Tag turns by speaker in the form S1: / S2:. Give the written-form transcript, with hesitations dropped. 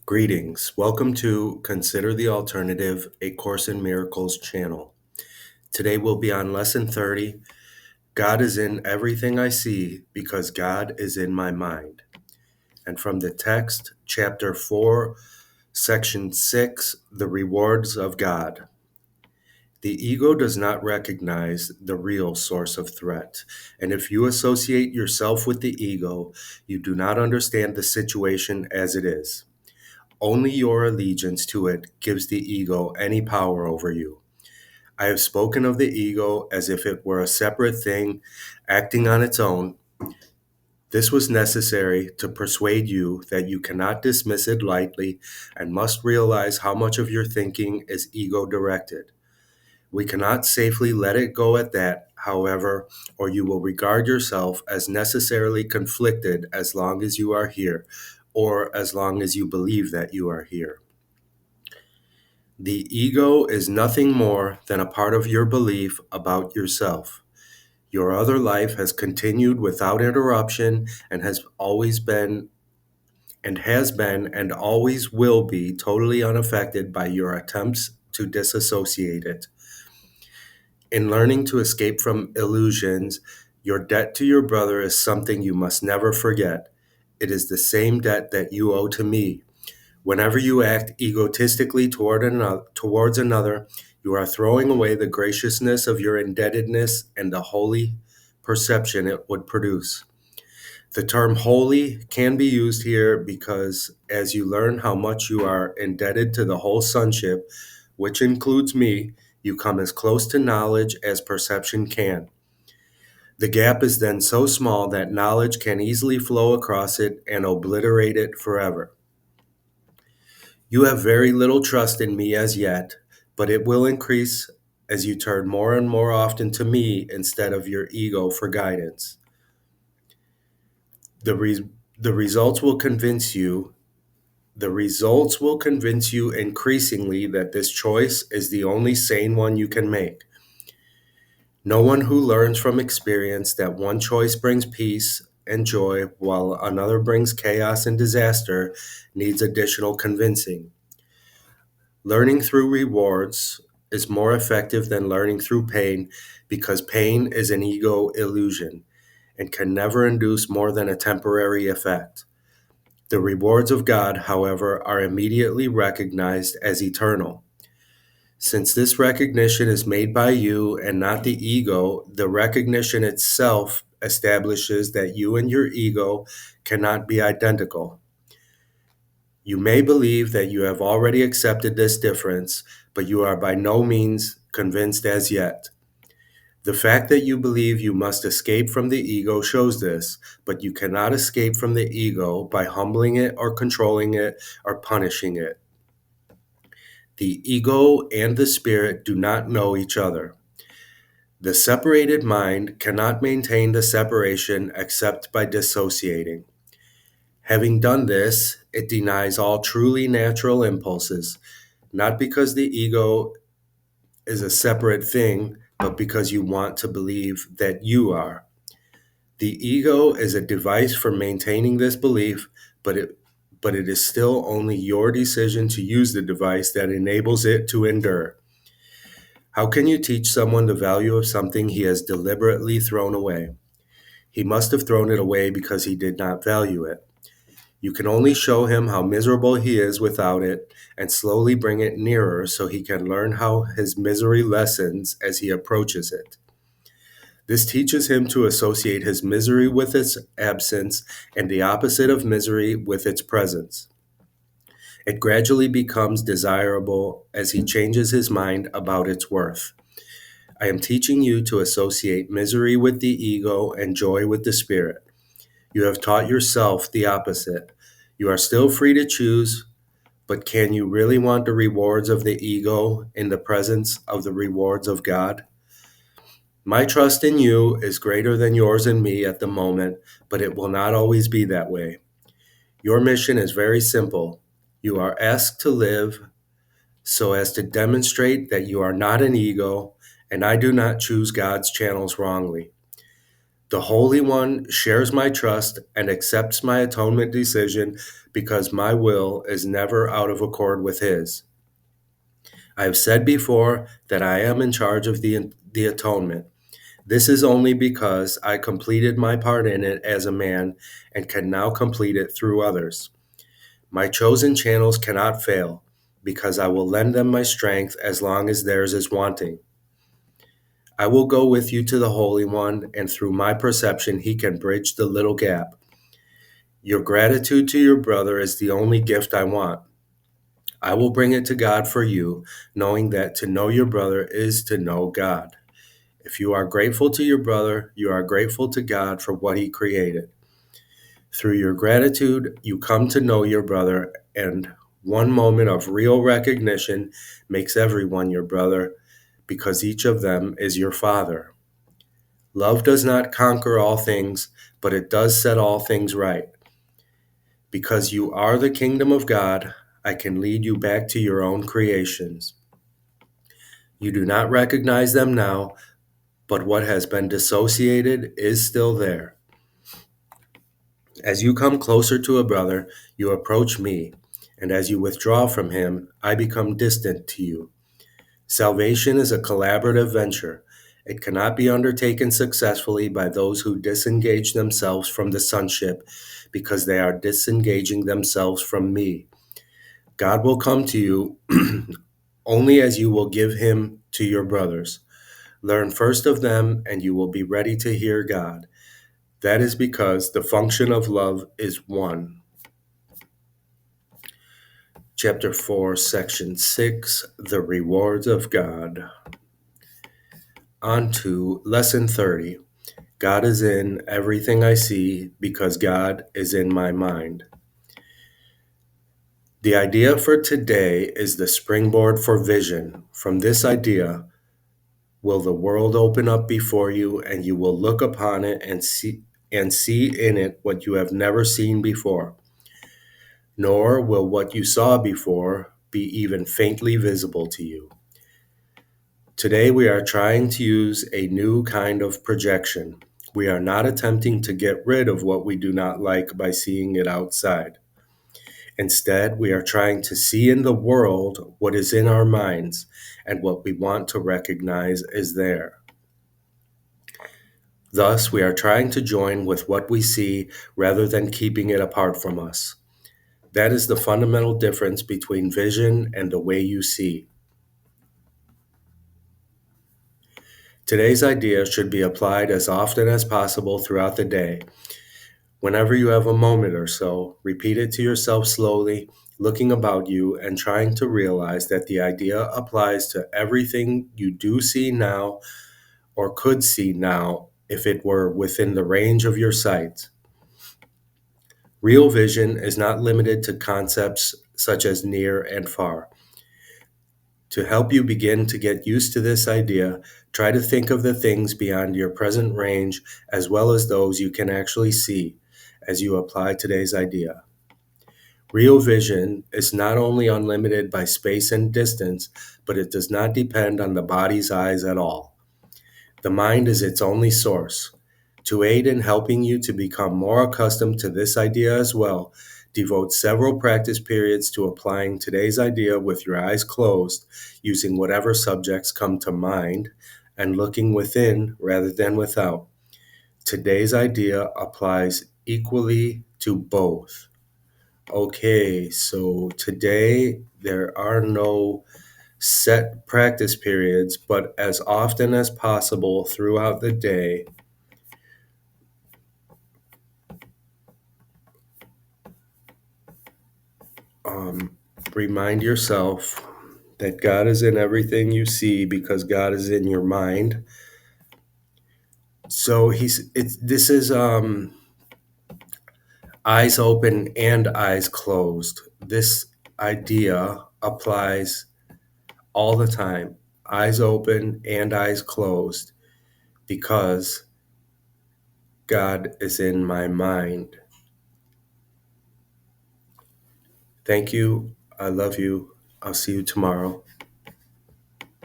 S1: Greetings. Welcome to Consider the Alternative, a Course in Miracles channel. Today we'll be on Lesson 30. God is in everything I see because God is in my mind. And from the text, Chapter 4, Section 6, The Rewards of God. The ego does not recognize the real source of threat. And if you associate yourself with the ego, you do not understand the situation as it is. Only your allegiance to it gives the ego any power over you. I have spoken of the ego as if it were a separate thing acting on its own. This was necessary to persuade you that you cannot dismiss it lightly and must realize how much of your thinking is ego directed. We cannot safely let it go at that, however, or you will regard yourself as necessarily conflicted as long as you are here, or as long as you believe that you are here. The ego is nothing more than a part of your belief about yourself. Your other life has continued without interruption and has been and always will be totally unaffected by your attempts to disassociate it. In learning to escape from illusions, your debt to your brother is something you must never forget. It is the same debt that you owe to me. Whenever you act egotistically towards another, you are throwing away the graciousness of your indebtedness and the holy perception it would produce. The term holy can be used here because as you learn how much you are indebted to the whole sonship, which includes me, you come as close to knowledge as perception can. The gap is then so small that knowledge can easily flow across it and obliterate it forever. You have very little trust in me as yet, but it will increase as you turn more and more often to me instead of your ego for guidance. The, re- the results will convince you The results will convince you increasingly that this choice is the only sane one you can make. No one who learns from experience that one choice brings peace and joy while another brings chaos and disaster needs additional convincing. Learning through rewards is more effective than learning through pain because pain is an ego illusion and can never induce more than a temporary effect. The rewards of God, however, are immediately recognized as eternal. Since this recognition is made by you and not the ego, the recognition itself establishes that you and your ego cannot be identical. You may believe that you have already accepted this difference, but you are by no means convinced as yet. The fact that you believe you must escape from the ego shows this, but you cannot escape from the ego by humbling it or controlling it or punishing it. The ego and the spirit do not know each other. The separated mind cannot maintain the separation except by dissociating. Having done this, it denies all truly natural impulses, not because the ego is a separate thing, but because you want to believe that you are. The ego is a device for maintaining this belief, but it is still only your decision to use the device that enables it to endure. How can you teach someone the value of something he has deliberately thrown away? He must have thrown it away because he did not value it. You can only show him how miserable he is without it and slowly bring it nearer so he can learn how his misery lessens as he approaches it. This teaches him to associate his misery with its absence and the opposite of misery with its presence. It gradually becomes desirable as he changes his mind about its worth. I am teaching you to associate misery with the ego and joy with the spirit. You have taught yourself the opposite. You are still free to choose, but can you really want the rewards of the ego in the presence of the rewards of God? My trust in you is greater than yours in me at the moment, but it will not always be that way. Your mission is very simple. You are asked to live so as to demonstrate that you are not an ego, and I do not choose God's channels wrongly. The Holy One shares my trust and accepts my atonement decision because my will is never out of accord with His. I have said before that I am in charge of the atonement. This is only because I completed my part in it as a man and can now complete it through others. My chosen channels cannot fail because I will lend them my strength as long as theirs is wanting. I will go with you to the Holy One, and through my perception, He can bridge the little gap. Your gratitude to your brother is the only gift I want. I will bring it to God for you, knowing that to know your brother is to know God. If you are grateful to your brother, you are grateful to God for what He created. Through your gratitude, you come to know your brother, and one moment of real recognition makes everyone your brother because each of them is your father. Love does not conquer all things, but it does set all things right. Because you are the kingdom of God, I can lead you back to your own creations. You do not recognize them now, but what has been dissociated is still there. As you come closer to a brother, you approach me, and as you withdraw from him, I become distant to you. Salvation is a collaborative venture. It cannot be undertaken successfully by those who disengage themselves from the sonship because they are disengaging themselves from me. God will come to you only as you will give him to your brothers. Learn first of them, and you will be ready to hear God. That is because the function of love is one. Chapter 4, Section 6, The Rewards of God. On to Lesson 30. God is in everything I see because God is in my mind. The idea for today is the springboard for vision. From this idea, will the world open up before you, and you will look upon it and see in it what you have never seen before. Nor will what you saw before be even faintly visible to you. Today we are trying to use a new kind of projection. We are not attempting to get rid of what we do not like by seeing it outside. Instead, we are trying to see in the world what is in our minds, and what we want to recognize is there. Thus, we are trying to join with what we see rather than keeping it apart from us. That is the fundamental difference between vision and the way you see. Today's idea should be applied as often as possible throughout the day. Whenever you have a moment or so, repeat it to yourself slowly, looking about you and trying to realize that the idea applies to everything you do see now or could see now if it were within the range of your sight. Real vision is not limited to concepts such as near and far. To help you begin to get used to this idea, try to think of the things beyond your present range as well as those you can actually see as you apply today's idea. Real vision is not only unlimited by space and distance, but it does not depend on the body's eyes at all. The mind is its only source. To aid in helping you to become more accustomed to this idea as well, devote several practice periods to applying today's idea with your eyes closed, using whatever subjects come to mind, and looking within rather than without. Today's idea applies equally to both. Okay, so today there are no set practice periods, but as often as possible throughout the day, remind yourself that God is in everything you see because God is in your mind. So this is eyes open and eyes closed. This idea applies all the time, eyes open and eyes closed, because God is in my mind. Thank you. I love you. I'll see you tomorrow.